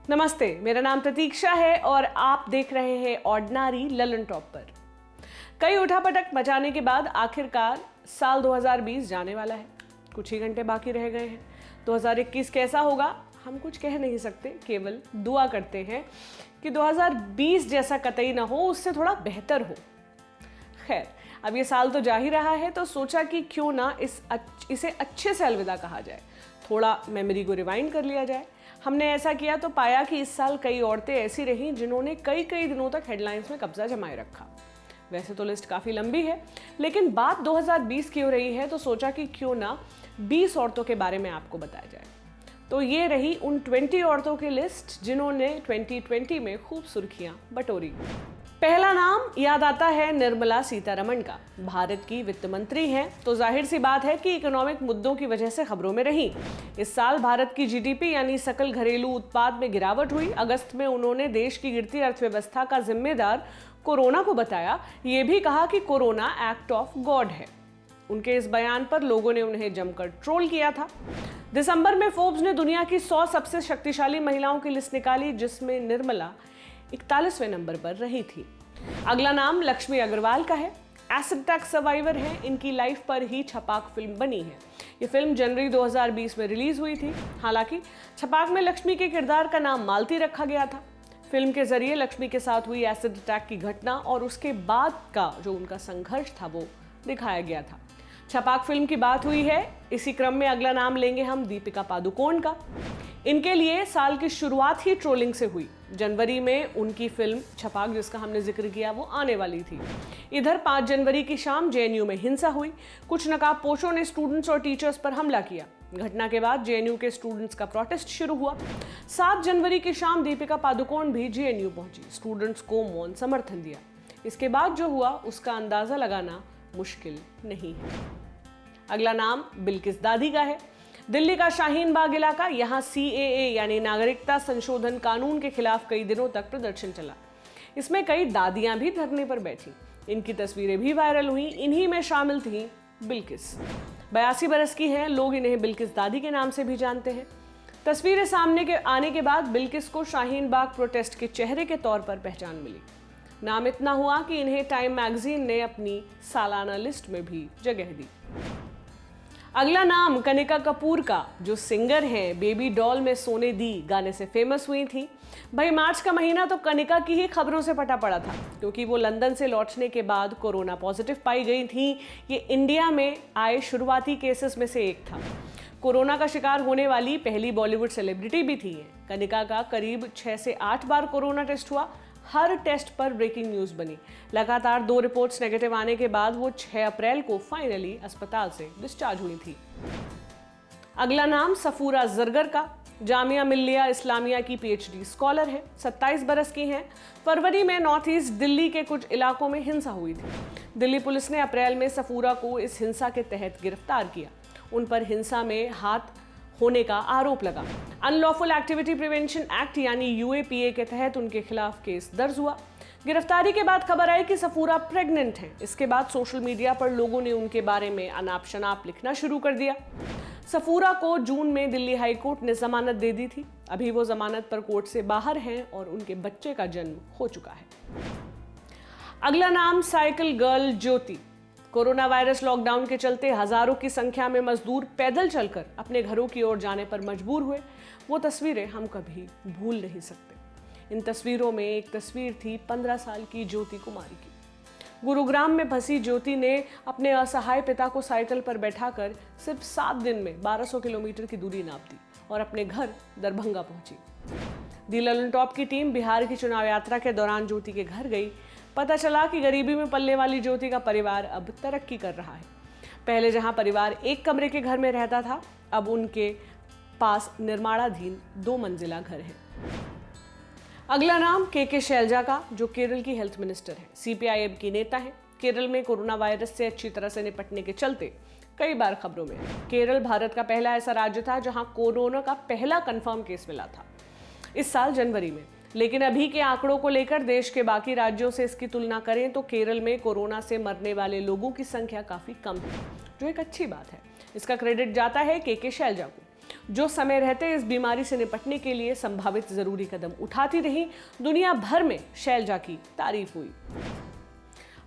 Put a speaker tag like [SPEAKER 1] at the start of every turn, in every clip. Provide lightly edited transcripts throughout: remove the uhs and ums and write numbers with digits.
[SPEAKER 1] नमस्ते, मेरा नाम प्रतीक्षा है और आप देख रहे हैं ऑर्डिनरी ललन टॉप पर। कई उठापटक मचाने के बाद आखिरकार साल 2020 जाने वाला है। कुछ ही घंटे बाकी रह गए हैं। 2021 कैसा होगा हम कुछ कह नहीं सकते, केवल दुआ करते हैं कि 2020 जैसा कतई ना हो, उससे थोड़ा बेहतर हो। खैर, अब ये साल तो जा ही रहा है, तो सोचा कि क्यों ना इसे अच्छे से अलविदा कहा जाए, थोड़ा मेमोरी को रिवाइंड कर लिया जाए। हमने ऐसा किया तो पाया कि इस साल कई औरतें ऐसी रहीं जिन्होंने कई दिनों तक हेडलाइंस में कब्जा जमाए रखा। वैसे तो लिस्ट काफ़ी लंबी है, लेकिन बात 2020 की हो रही है तो सोचा कि क्यों ना 20 औरतों के बारे में आपको बताया जाए। तो ये रही उन 20 औरतों की लिस्ट जिन्होंने 2020 में खूब सुर्खियां बटोरी। पहला नाम याद आता है निर्मला सीतारमण का। भारत की वित्त मंत्री हैं, तो जाहिर सी बात है कि इकोनॉमिक मुद्दों की वजह से खबरों में रही। इस साल भारत की जीडीपी यानी सकल घरेलू उत्पाद में गिरावट हुई। अगस्त में उन्होंने देश की गिरती अर्थव्यवस्था का जिम्मेदार कोरोना को बताया। ये भी कहा कि कोरोना एक्ट ऑफ गॉड है। उनके इस बयान पर लोगों ने उन्हें जमकर ट्रोल किया था। दिसंबर में फोर्ब्स ने दुनिया की 100 सबसे शक्तिशाली महिलाओं की लिस्ट निकाली, जिसमें निर्मला 41वें नंबर पर रही थी। अगला नाम लक्ष्मी अग्रवाल का है। एसिड अटैक सर्वाइवर हैं। इनकी लाइफ पर ही छपाक फिल्म बनी है। ये फिल्म जनवरी 2020 में रिलीज हुई थी। हालांकि छपाक में लक्ष्मी के किरदार का नाम मालती रखा गया था। फिल्म के जरिए लक्ष्मी के साथ हुई एसिड अटैक की घटना और उसके बाद का जो उनका संघर्ष था वो दिखाया गया था। छपाक फिल्म की बात हुई है। इसी क्रम में अगला नाम लेंगे हम दीपिका पादुकोण का। इनके लिए साल की शुरुआत ही ट्रोलिंग से हुई। जनवरी में उनकी फिल्म छपाक, जिसका हमने जिक्र किया, वो आने वाली थी। इधर 5 जनवरी की शाम जेएनयू में हिंसा हुई। कुछ नकाबपोशों ने स्टूडेंट्स और टीचर्स पर हमला किया। घटना के बाद जेएनयू के स्टूडेंट्स का प्रोटेस्ट शुरू हुआ। 7 जनवरी की शाम दीपिका पादुकोण भी जेएनयू पहुंची, स्टूडेंट्स को मौन समर्थन दिया। इसके बाद जो हुआ उसका अंदाजा लगाना मुश्किल नहीं है। अगला नाम बिल्किस दादी का है। दिल्ली का शाहीन बाग इलाका, यहाँ सीएए यानी नागरिकता संशोधन कानून के खिलाफ कई दिनों तक प्रदर्शन चला। इसमें कई दादियां भी धरने पर बैठी। इनकी तस्वीरें भी वायरल हुई। इन्हीं में शामिल थी बिल्किस। 82 बरस की हैं। लोग इन्हें बिल्किस दादी के नाम से भी जानते हैं। तस्वीरें सामने के आने के बाद बिल्किस को शाहीन बाग प्रोटेस्ट के चेहरे के तौर पर पहचान मिली। नाम इतना हुआ कि इन्हें टाइम मैगजीन ने अपनी सालाना लिस्ट में भी जगह दी। अगला नाम कनिका कपूर का, जो सिंगर हैं। बेबी डॉल में सोने दी गाने से फेमस हुई थी। भाई, मार्च का महीना तो कनिका की ही खबरों से पटा पड़ा था, क्योंकि वो लंदन से लौटने के बाद कोरोना पॉजिटिव पाई गई थी। ये इंडिया में आए शुरुआती केसेस में से एक था। कोरोना का शिकार होने वाली पहली बॉलीवुड सेलिब्रिटी भी थी। कनिका का करीब 6 से 8 बार कोरोना टेस्ट हुआ। हर टेस्ट पर ब्रेकिंग न्यूज बनी। लगातार 2 रिपोर्ट्स नेगेटिव आने के बाद वो 6 अप्रैल को फाइनली अस्पताल से डिस्चार्ज हुई थी। अगला नाम सफूरा जरगर का। जामिया मिल्लिया इस्लामिया की पीएचडी स्कॉलर है। 27 बरस की हैं। फरवरी में नॉर्थ ईस्ट दिल्ली के कुछ इलाकों में हिंसा हुई थी। दिल्ली पुलिस ने अप्रैल में सफूरा को इस हिंसा के तहत गिरफ्तार किया। उन पर हिंसा में हाथ होने का आरोप लगा। अनलॉफुल एक्टिविटी प्रिवेंशन एक्ट यानी यूएपीए के तहत उनके खिलाफ केस दर्ज हुआ। गिरफ्तारी के बाद खबर आई कि सफूरा प्रेग्नेंट हैं। इसके बाद सोशल मीडिया पर लोगों ने उनके बारे में अनाप शनाप लिखना शुरू कर दिया। सफूरा को जून में दिल्ली हाई कोर्ट ने जमानत दे दी थी। अभी वो जमानत पर कोर्ट से बाहर हैं और उनके बच्चे का जन्म हो चुका है। अगला नाम साइकिल गर्ल ज्योति। कोरोना वायरस लॉकडाउन के चलते हजारों की संख्या में मजदूर पैदल चलकर अपने घरों की ओर जाने पर मजबूर हुए। वो तस्वीरें हम कभी भूल नहीं सकते। इन तस्वीरों में एक तस्वीर थी 15 साल की ज्योति कुमारी की। गुरुग्राम में फंसी ज्योति ने अपने असहाय पिता को साइकिल पर बैठाकर सिर्फ 7 दिन में 1200 किलोमीटर की दूरी नाप दी और अपने घर दरभंगा पहुंची। दी ललन टॉप की टीम बिहार की चुनाव यात्रा के दौरान ज्योति के घर गई। पता चला कि गरीबी में पलने वाली ज्योति का परिवार अब तरक्की कर रहा है। पहले जहां परिवार एक कमरे के घर में रहता था, अब उनके पास निर्माणाधीन 2 मंजिला घर है। अगला नाम के शैलजा का, जो केरल की हेल्थ मिनिस्टर है। सीपीआईएम की नेता है। केरल में कोरोना वायरस से अच्छी तरह से निपटने के चलते कई बार खबरों में है। केरल भारत का पहला ऐसा राज्य था जहां कोरोना का पहला कंफर्म केस मिला था, इस साल जनवरी में। लेकिन अभी के आंकड़ों को लेकर देश के बाकी राज्यों से इसकी तुलना करें तो केरल में कोरोना से मरने वाले लोगों की संख्या काफी कम है, जो एक अच्छी बात है। इसका क्रेडिट जाता है के शैलजा को। जो समय रहते इस बीमारी से निपटने के लिए संभावित जरूरी कदम उठाती रही। दुनिया भर में शैलजा की तारीफ हुई।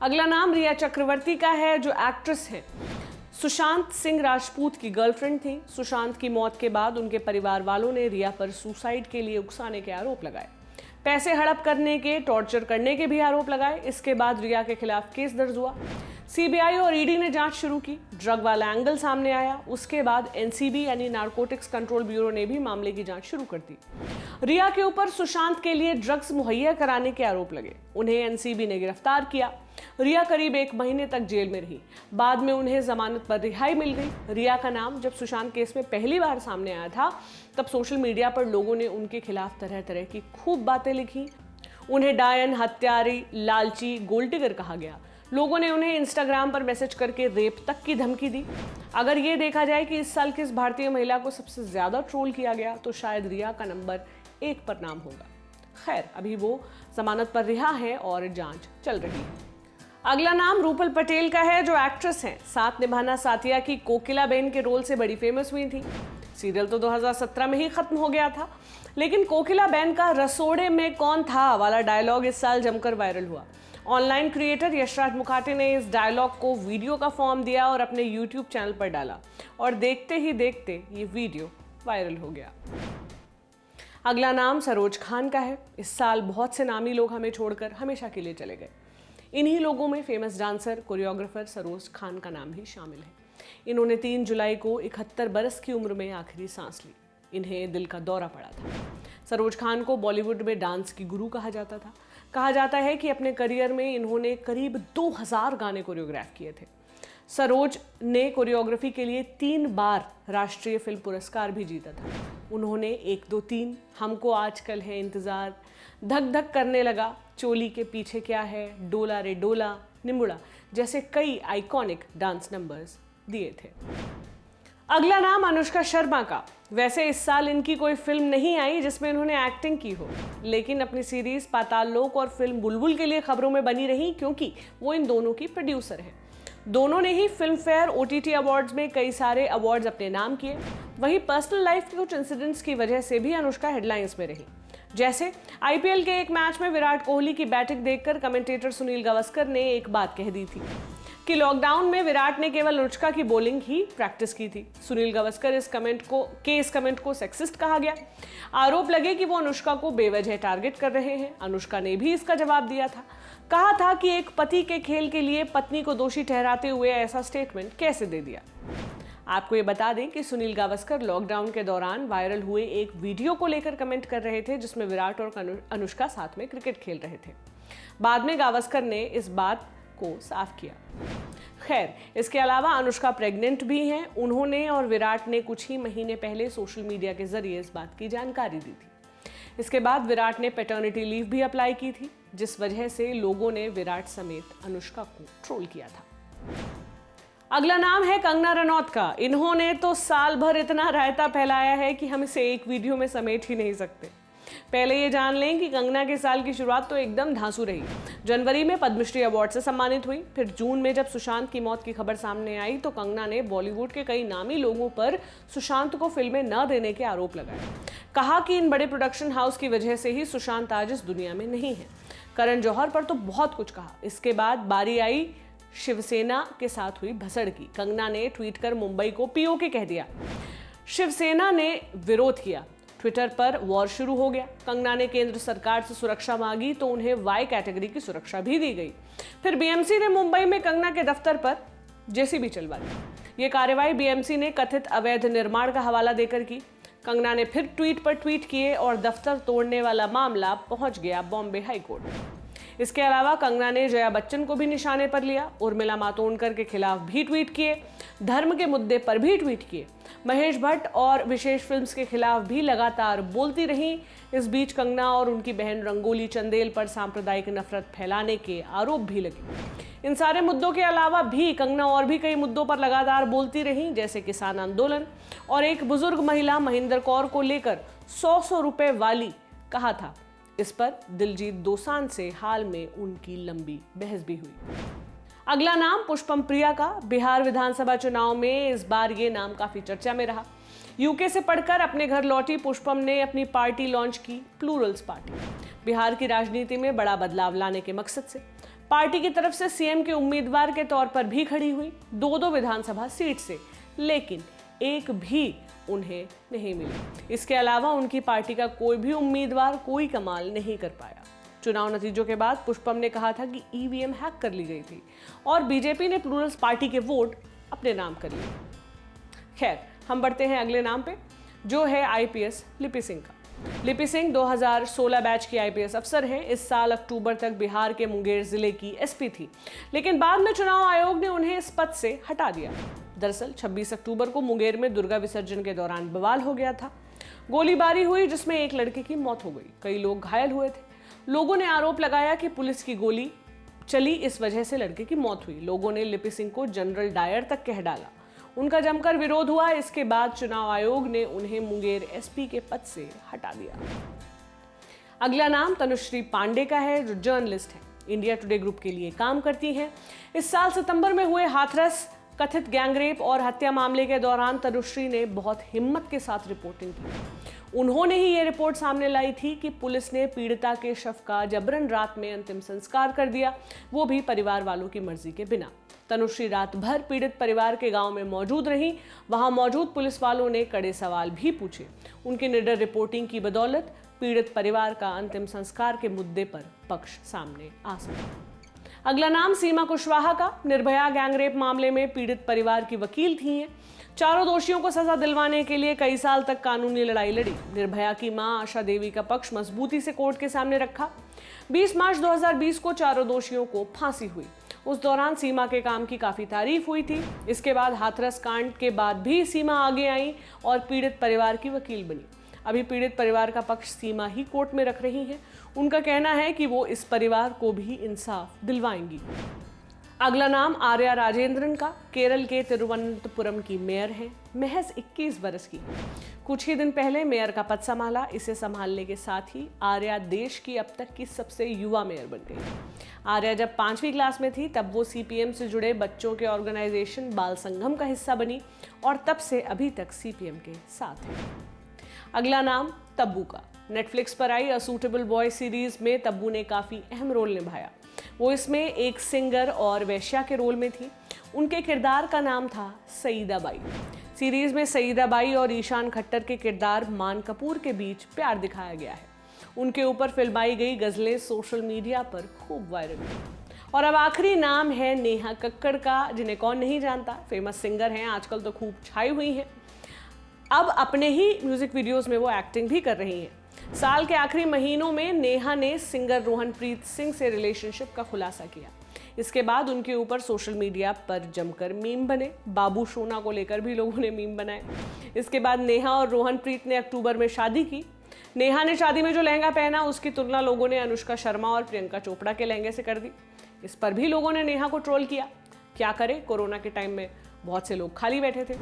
[SPEAKER 1] अगला नाम रिया चक्रवर्ती का है, जो एक्ट्रेस हैं। सुशांत सिंह राजपूत की गर्लफ्रेंड थी। सुशांत की मौत के बाद उनके परिवार वालों ने रिया पर सुसाइड के लिए उकसाने के आरोप लगाए, पैसे हड़प करने के, टॉर्चर करने के भी आरोप लगाए। इसके बाद रिया के खिलाफ केस दर्ज हुआ। सीबीआई और ईडी ने जांच शुरू की। ड्रग वाला एंगल सामने आया। उसके बाद एनसीबी यानी नारकोटिक्स कंट्रोल ब्यूरो ने भी मामले की जांच शुरू कर दी। रिया के ऊपर सुशांत के लिए ड्रग्स मुहैया कराने के आरोप लगे। उन्हें एनसीबी ने गिरफ्तार किया। रिया करीब 1 महीने तक जेल में रही। बाद में उन्हें जमानत पर रिहाई मिल गई। रिया का नाम जब सुशांत केस में पहली बार सामने आया था, तब सोशल मीडिया पर लोगों ने उनके खिलाफ तरह तरह की खूब बातें लिखी। उन्हें डायन, हत्यारी, लालची, गोल्ड डिगर कहा गया। लोगों ने उन्हें इंस्टाग्राम पर मैसेज करके रेप तक की धमकी दी। अगर ये देखा जाए कि इस साल किस भारतीय महिला को सबसे ज्यादा ट्रोल किया गया, तो शायद रिया का नंबर 1 पर नाम होगा। खैर, अभी वो जमानत पर रिहा है और जांच चल रही है। अगला नाम रूपल पटेल का है, जो एक्ट्रेस हैं। साथ निभाना साथिया की कोकिलाबेन के रोल से बड़ी फेमस हुई थी। सीरियल तो 2017 में ही खत्म हो गया था, लेकिन कोकिलाबेन का रसोड़े में कौन था वाला डायलॉग इस साल जमकर वायरल हुआ। ऑनलाइन क्रिएटर यशराज मुखाटे ने इस डायलॉग को वीडियो का फॉर्म दिया और अपने यूट्यूब चैनल पर डाला, और देखते ही देखते ये वीडियो वायरल हो गया। अगला नाम सरोज खान का है। इस साल बहुत से नामी लोग हमें छोड़कर हमेशा के लिए चले गए। इन्हीं लोगों में famous dancer, choreographer Saroj Khan का नाम भी शामिल है। इन्होंने 3 जुलाई को 71 बरस की उम्र में आखिरी सांस ली। इन्हें दिल का दौरा पड़ा था। सरोज खान को बॉलीवुड में डांस की गुरु कहा जाता था। कहा जाता है कि अपने करियर में इन्होंने करीब 2000 गाने कोरियोग्राफ किए थे। सरोज ने कोरियोग्राफी के लिए 3 बार राष्ट्रीय फिल्म पुरस्कार भी जीता था। उन्होंने 1, 2, 3, हमको आजकल है इंतजार, धक धक करने लगा, चोली के पीछे क्या है, डोला रे डोला, निमुड़ा जैसे कई आइकॉनिक डांस नंबर्स दिए थे। अगला नाम अनुष्का शर्मा का। वैसे इस साल इनकी कोई फिल्म नहीं आई जिसमें इन्होंने एक्टिंग की हो, लेकिन अपनी सीरीज पाताल लोक और फिल्म बुलबुल के लिए खबरों में बनी रही, क्योंकि वो इन दोनों की प्रोड्यूसर हैं। दोनों ने ही फिल्म फेयर, OTT अवार्ड्स में कई सारे अवार्ड्स अपने नाम किए। वहीं पर्सनल लाइफ के कुछ इंसिडेंट्स की वजह से भी अनुष्का हेडलाइंस में रही। जैसे IPL के एक मैच में विराट कोहली की बैटिंग देखकर कमेंटेटर सुनील गावस्कर ने एक बात कह दी थी कि लॉकडाउन में विराट ने केवल अनुष्का की बॉलिंग ही प्रैक्टिस की थी। सुनील गावस्कर इस कमेंट को सेक्सिस्ट कहा गया। आरोप लगे कि वो अनुष्का को बेवजह टारगेट कर रहे हैं। अनुष्का ने भी इसका जवाब दिया था। कहा था कि एक पति के खेल के लिए पत्नी को दोषी ठहराते हुए ऐसा स्टेटमेंट कैसे दे दिया। आपको ये बता दें कि सुनील गावस्कर लॉकडाउन के दौरान वायरल हुए एक वीडियो को लेकर कमेंट कर रहे थे, जिसमें विराट और अनुष्का साथ में क्रिकेट खेल रहे थे। बाद में गावस्कर ने इस बात को साफ किया। खैर, इसके अलावा अनुष्का प्रेग्नेंट भी हैं। उन्होंने और विराट ने कुछ ही महीने पहले सोशल मीडिया के जरिए इस बात की जानकारी दी थी। इसके बाद विराट ने पैटर्निटी लीव भी अप्लाई की थी, जिस वजह से लोगों ने विराट समेत अनुष्का को ट्रोल किया था। अगला नाम है कंगना रनौत का। इन्होंने तो साल भर इतना रायता फैलाया है कि हम इसे एक वीडियो में समेट ही नहीं सकते। पहले ये जान लें कि कंगना के साल की शुरुआत तो एकदम धांसू रही। जनवरी में पद्मश्री अवार्ड से सम्मानित हुई। फिर जून में जब सुशांत की मौत की खबर सामने आई, तो कंगना ने बॉलीवुड के कई नामी लोगों पर सुशांत को फिल्में न देने के आरोप लगाए। कहा कि इन बड़े प्रोडक्शन हाउस की वजह से ही सुशांत आज इस दुनिया में नहीं है। करण जौहर पर तो बहुत कुछ कहा। इसके बाद बारी आई शिवसेना के साथ हुई भसड़ की। कंगना ने ट्वीट कर मुंबई को POK कह दिया। शिवसेना ने विरोध किया। ट्विटर पर वॉर शुरू हो गया। कंगना ने केंद्र सरकार से सुरक्षा मांगी तो उन्हें Y कैटेगरी की सुरक्षा भी दी गई। फिर BMC ने मुंबई में कंगना के दफ्तर पर JCB चलवा दी। ये कार्रवाई BMC ने कथित अवैध निर्माण का हवाला देकर की। कंगना ने फिर ट्वीट पर ट्वीट किए और दफ्तर तोड़ने वाला मामला पहुंच गया बॉम्बे हाई कोर्ट। इसके अलावा कंगना ने जया बच्चन को भी निशाने पर लिया। उर्मिला मातोंडकर के खिलाफ भी ट्वीट किए। धर्म के मुद्दे पर भी ट्वीट किए। महेश भट्ट और विशेष फिल्म्स के खिलाफ भी लगातार बोलती रहीं। इस बीच कंगना और उनकी बहन रंगोली चंदेल पर सांप्रदायिक नफरत फैलाने के आरोप भी लगे। इन सारे मुद्दों के अलावा भी कंगना और भी कई मुद्दों पर लगातार बोलती रहीं, जैसे किसान आंदोलन और एक बुजुर्ग महिला महेंद्र कौर को लेकर 100 रुपए वाली कहा था। इस पर दिलजीत दोसांझ से हाल में उनकी लंबी बहस भी हुई। अगला नाम पुष्पम प्रिया का। बिहार विधानसभा चुनाव में इस बार ये नाम काफी चर्चा में रहा। यूके से पढ़कर अपने घर लौटी पुष्पम ने अपनी पार्टी लॉन्च की, प्लूरल्स पार्टी। बिहार की राजनीति में बड़ा बदलाव लाने के मकसद से पार्टी की तरफ से सीएम के उम्मीदवार के तौर पर भी खड़ी हुई, 2 विधानसभा सीट से, लेकिन एक भी उन्हें नहीं मिली। इसके अलावा उनकी पार्टी का कोई भी उम्मीदवार कोई कमाल नहीं कर पाया। चुनाव नतीजों के बाद पुष्पम ने कहा था कि ईवीएम हैक कर ली गई थी और बीजेपी ने प्लूरल्स पार्टी के वोट अपने नाम कर लिए। खैर, हम बढ़ते हैं अगले नाम पे, जो है आईपीएस लिपि सिंह का। लिपि सिंह 2016 बैच की आईपीएस अफसर हैं। इस साल अक्टूबर तक बिहार के मुंगेर जिले की एसपी थी, लेकिन बाद में चुनाव आयोग ने उन्हें इस पद से हटा दिया। दरअसल 26 अक्टूबर को मुंगेर में दुर्गा विसर्जन के दौरान बवाल हो गया था। गोलीबारी हुई जिसमें एक लड़के की मौत हो गई, कई लोग घायल हुए थे। लोगों ने आरोप लगाया कि पुलिस की गोली चली, इस वजह से लड़के की मौत हुई। लोगों ने लिपि सिंह को जनरल डायर तक कह डाला। उनका जमकर विरोध हुआ। इसके बाद चुनाव आयोग ने उन्हें मुंगेर एसपी के पद से हटा दिया। अगला नाम तनुश्री पांडे का है, जो जर्नलिस्ट है, इंडिया टुडे ग्रुप के लिए काम करती हैं। इस साल सितंबर में हुए हाथरस कथित गैंगरेप और हत्या मामले के दौरान तनुश्री ने बहुत हिम्मत के साथ रिपोर्टिंग की। उन्होंने ही ये रिपोर्ट सामने लाई थी कि पुलिस ने पीड़िता के शव का जबरन रात में अंतिम संस्कार कर दिया, वो भी परिवार वालों की मर्जी के बिना। तनुश्री रात भर पीड़ित परिवार के गांव में मौजूद रही। वहां मौजूद पुलिस वालों ने कड़े सवाल भी पूछे। उनकी निडर रिपोर्टिंग की बदौलत पीड़ित परिवार का अंतिम संस्कार के मुद्दे पर पक्ष सामने आ सका। अगला नाम सीमा कुशवाहा का। निर्भया गैंगरेप मामले में पीड़ित परिवार की वकील थी हैं। चारों दोषियों को सजा दिलवाने के लिए कई साल तक कानूनी लड़ाई लड़ी। निर्भया की मां आशा देवी का पक्ष मजबूती से कोर्ट के सामने रखा। 20 मार्च 2020 को चारों दोषियों को फांसी हुई। उस दौरान सीमा के काम की काफी तारीफ हुई थी। इसके बाद हाथरस कांड के बाद भी सीमा आगे आई और पीड़ित परिवार की वकील बनी। अभी पीड़ित परिवार का पक्ष सीमा ही कोर्ट में रख रही है। उनका कहना है कि वो इस परिवार को भी इंसाफ दिलवाएंगी। अगला नाम आर्या राजेंद्रन का। केरल के तिरुवनंतपुरम की मेयर है, महज 21 बरस की। कुछ ही दिन पहले मेयर का पद संभाला। इसे संभालने के साथ ही आर्या देश की अब तक की सबसे युवा मेयर बन गई। आर्या जब 5वीं क्लास में थी तब वो सीपीएम से जुड़े बच्चों के ऑर्गेनाइजेशन बाल संगम का हिस्सा बनी और तब से अभी तक सीपीएम के साथ है। अगला नाम तब्बू का। नेटफ्लिक्स पर आई अ सूटेबल बॉय सीरीज में तब्बू ने काफी अहम रोल निभाया। वो इसमें एक सिंगर और वेश्या के रोल में थी। उनके किरदार का नाम था सईदा बाई। सीरीज में सईदा बाई और ईशान खट्टर के किरदार मान कपूर के बीच प्यार दिखाया गया है। उनके ऊपर फिल्माई गई गजलें सोशल मीडिया पर खूब वायरल हुई। और अब आखिरी नाम है नेहा कक्कड़ का, जिन्हें कौन नहीं जानता। फेमस सिंगर हैं, आजकल तो खूब छाई हुई हैं। अब अपने ही म्यूजिक वीडियोस में वो एक्टिंग भी कर रही हैं। साल के आखिरी महीनों में नेहा ने सिंगर रोहनप्रीत सिंह से रिलेशनशिप का खुलासा किया। इसके बाद उनके ऊपर सोशल मीडिया पर जमकर मीम बने। बाबू सोना को लेकर भी लोगों ने मीम बनाए। इसके बाद नेहा और रोहनप्रीत ने अक्टूबर में शादी की। नेहा ने शादी में जो लहंगा पहना उसकी तुलना लोगों ने अनुष्का शर्मा और प्रियंका चोपड़ा के लहंगे से कर दी। इस पर भी लोगों ने नेहा को ट्रोल किया। क्या करे, कोरोना के टाइम में बहुत से लोग खाली बैठे थे।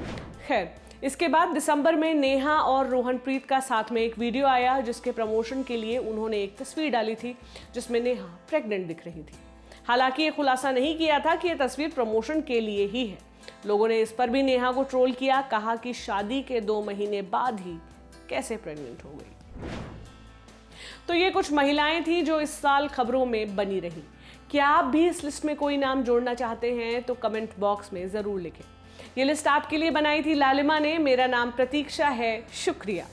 [SPEAKER 1] खैर, इसके बाद दिसंबर में नेहा और रोहनप्रीत का साथ में एक वीडियो आया, जिसके प्रमोशन के लिए उन्होंने एक तस्वीर डाली थी जिसमें नेहा प्रेग्नेंट दिख रही थी। हालांकि ये खुलासा नहीं किया था कि ये तस्वीर प्रमोशन के लिए ही है। लोगों ने इस पर भी नेहा को ट्रोल किया, कहा कि शादी के 2 महीने बाद ही कैसे प्रेग्नेंट हो गई। तो ये कुछ महिलाएं थी जो इस साल खबरों में बनी रही। क्या आप भी इस लिस्ट में कोई नाम जोड़ना चाहते हैं तो कमेंट बॉक्स में जरूर लिखें। ये लिस्ट आपके लिए बनाई थी लालिमा ने। मेरा नाम प्रतीक्षा है। शुक्रिया।